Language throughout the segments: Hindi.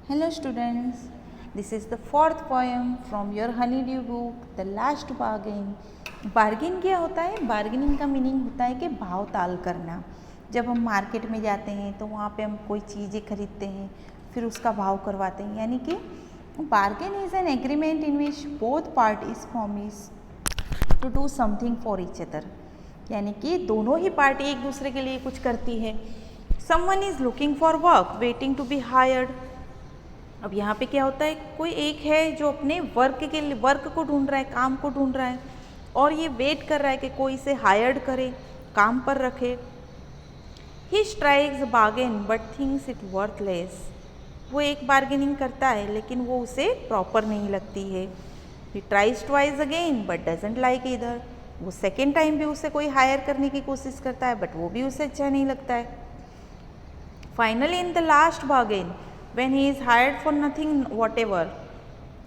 Hello students, this is the fourth poem from your honeydew book, The Last Bargain. Bargain क्या होता है? बार्गेनिंग का मीनिंग होता है कि भाव ताल करना। जब हम मार्केट में जाते हैं तो वहाँ पे हम कोई चीज़ें खरीदते हैं, फिर उसका भाव करवाते हैं, यानी कि bargain is an agreement in which both parties promise to do something for each other, यानी कि दोनों ही पार्टी एक दूसरे के लिए कुछ करती है। Someone is looking for work waiting to be hired. अब यहाँ पे क्या होता है, कोई एक है जो अपने वर्क को ढूंढ रहा है, काम को ढूंढ रहा है, और ये वेट कर रहा है कि कोई इसे हायर्ड करे, काम पर रखे। He strikes bargain but thinks it worthless. वो एक बार्गेनिंग करता है लेकिन वो उसे प्रॉपर नहीं लगती है। He tries twice again but doesn't like इधर। वो सेकेंड टाइम भी उसे कोई हायर करने की कोशिश करता है बट वो भी उसे अच्छा नहीं लगता है। Finally in the last bargain when he is hired for nothing whatever,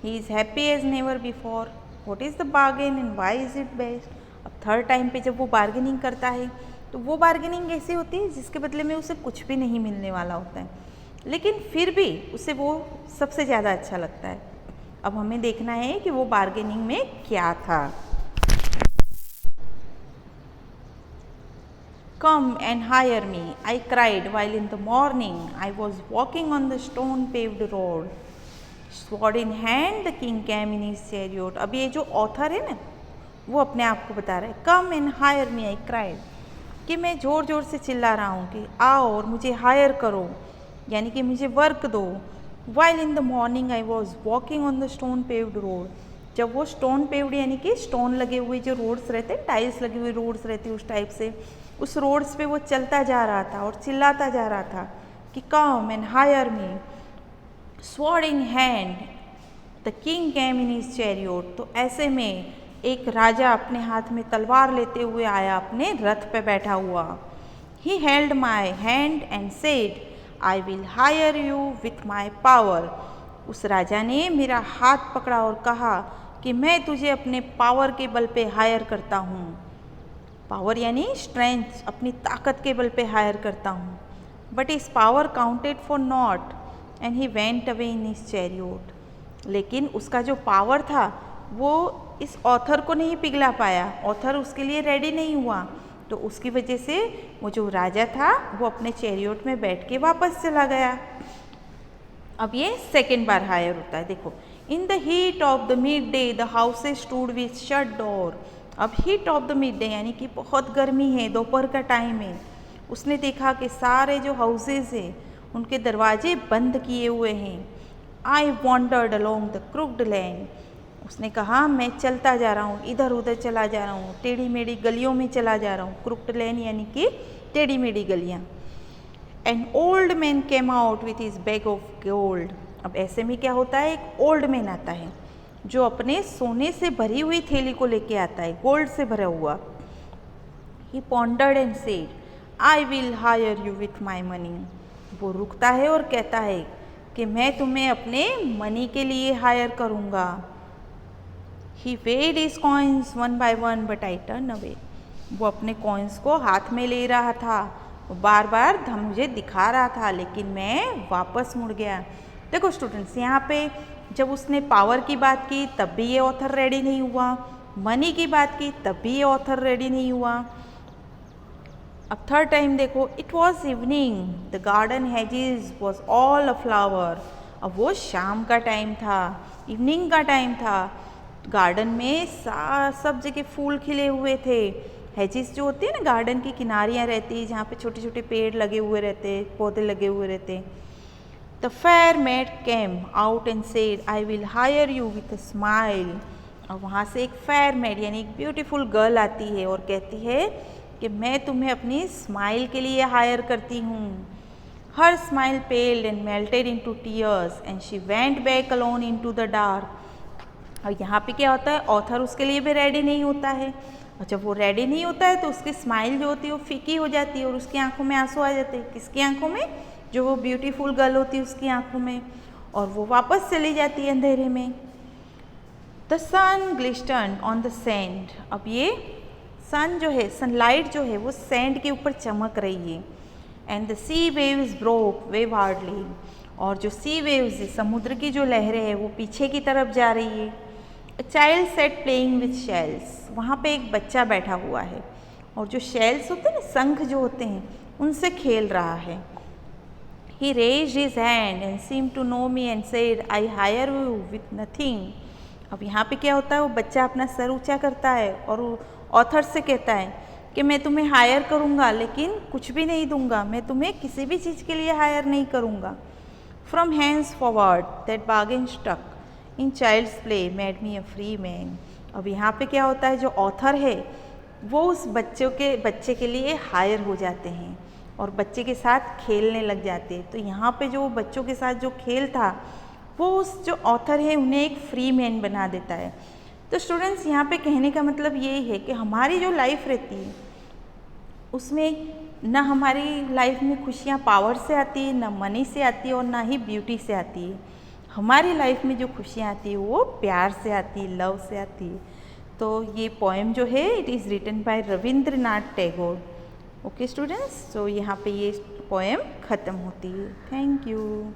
he is happy as never before. What is the bargain and why is it best? अब थर्ड टाइम पे जब वो बार्गेनिंग करता है तो वो बार्गेनिंग ऐसी होती है जिसके बदले में उसे कुछ भी नहीं मिलने वाला होता है, लेकिन फिर भी उसे वो सबसे ज़्यादा अच्छा लगता है। अब हमें देखना है कि वो बार्गेनिंग में क्या था। Come and hire me, I cried while in the morning I was walking on the stone-paved road. Sword in hand, the king came in his chariot. अब ये जो ऑथर है ना, वो अपने आप को बता रहा है, Come and hire me, I cried, कि मैं ज़ोर ज़ोर से चिल्ला रहा हूँ कि आओ और मुझे हायर करो, यानी कि मुझे वर्क दो। While in the morning I was walking on the stone-paved road. जब वो स्टोन पेव्ड यानी कि स्टोन लगे हुए जो रोड्स रहते, टाइल्स लगे हुए रोड्स रहते उस टाइप से, उस रोड्स पे वो चलता जा रहा था और चिल्लाता जा रहा था कि come and hire me, sword in hand, the king came in his chariot. तो ऐसे में एक राजा अपने हाथ में तलवार लेते हुए आया, अपने रथ पे बैठा हुआ। He held my hand and said I will hire you with my power. उस राजा ने मेरा हाथ पकड़ा और कहा कि मैं तुझे अपने पावर के बल पे हायर करता हूँ। पावर यानी स्ट्रेंथ, अपनी ताकत के बल पे हायर करता हूँ। बट इस power counted for not and he went away in his chariot. लेकिन उसका जो पावर था वो इस ऑथर को नहीं पिघला पाया, ऑथर उसके लिए रेडी नहीं हुआ, तो उसकी वजह से वो जो राजा था वो अपने चैरियोट में बैठ के वापस चला गया। अब ये सेकेंड बार हायर होता है। देखो, in the heat of the mid day the houses stood with shut door. अब heat of the mid day यानी कि बहुत गर्मी है, दोपहर का टाइम है। उसने देखा कि सारे जो हाउसेज हैं उनके दरवाजे बंद किए हुए हैं। आई wandered along the crooked land. उसने कहा मैं चलता जा रहा हूँ, इधर उधर चला जा रहा हूँ, टेढ़ी मेढ़ी गलियों में चला जा रहा हूँ। क्रुक्ड लैंड यानी कि टेढ़ी मेढ़ी गलियाँ। An old man came out with his bag of gold. अब ऐसे में क्या होता है, एक ओल्ड मैन आता है जो अपने सोने से भरी हुई थैली को लेके आता है, गोल्ड से भरा हुआ। He pondered and said I will hire you with my money. वो रुकता है और कहता है कि मैं तुम्हें अपने मनी के लिए हायर करूँगा। He weighed his coins one by one but I turn away. वो अपने कॉइन्स को हाथ में ले रहा था, वो बार बार मुझे दिखा रहा था, लेकिन मैं वापस मुड़ गया। देखो स्टूडेंट्स, यहाँ पे जब उसने पावर की बात की तब भी ये ऑथर रेडी नहीं हुआ, मनी की बात की तब भी ये ऑथर रेडी नहीं हुआ। अब थर्ड टाइम देखो, it was evening the garden hedges was all a flower. अब वो शाम का टाइम था, इवनिंग का टाइम था, गार्डन में सब जगह फूल खिले हुए थे। हेजिस जो होती है ना, गार्डन की किनारियाँ रहती है जहाँ पे छोटे छोटे पेड़ लगे हुए रहते, पौधे लगे हुए रहते। The fair made came out and said I will hire you with a smile. और वहाँ से एक फेयर मेड यानी एक ब्यूटीफुल गर्ल आती है और कहती है कि मैं तुम्हें अपनी स्माइल के लिए हायर करती हूँ। Her smile paled and melted into tears and she went back alone into the dark. और यहाँ पे क्या होता है, ऑथर उसके लिए भी रेडी नहीं होता है, और जब वो रेडी नहीं होता है तो उसकी स्माइल जो होती है वो फीकी हो जाती है और उसकी आंखों में आंसू आ जाते हैं। किसकी आंखों में? जो वो ब्यूटीफुल गर्ल होती है उसकी आंखों में, और वो वापस चली जाती है अंधेरे में। The sun glistened on the sand. अब ये सन जो है, सनलाइट जो है वो सैंड के ऊपर चमक रही है। And the sea waves broke wave hardly. और जो सी वेव्स है, समुद्र की जो लहरें हैं वो पीछे की तरफ जा रही है। A child set playing with shells, वहाँ पे एक बच्चा बैठा हुआ है और जो शेल्स होते हैं ना, शंख जो होते हैं, उनसे खेल रहा है। He raised his hand and seemed to know me and said, I hire you with nothing. अब यहाँ पे क्या होता है, वो बच्चा अपना सर ऊंचा करता है और ऑथर से कहता है कि मैं तुम्हें हायर करूँगा लेकिन कुछ भी नहीं दूंगा, मैं तुम्हें किसी भी चीज़ के लिए हायर नहीं करूँगा। From henceforward that bargain stuck in child's play made me a free man. अब यहाँ पे क्या होता है, जो ऑथर है वो उस बच्चे के लिए हायर हो जाते हैं और बच्चे के साथ खेलने लग जाते हैं। तो यहाँ पे जो बच्चों के साथ जो खेल था वो उस जो ऑथर है उन्हें एक फ्री मैन बना देता है। तो स्टूडेंट्स, यहाँ पे कहने का मतलब ये है कि हमारी जो लाइफ रहती है उसमें ना हमारी लाइफ में खुशियाँ पावर से आती है, ना मनी से आती है और ना ही ब्यूटी से आती है। हमारी लाइफ में जो खुशियाँ आती है वो प्यार से आती है, लव से आती है। तो ये पोएम जो है it is written by Rabindranath Tagore. Okay students, तो यहाँ पे ये पोएम ख़त्म होती है। Thank you.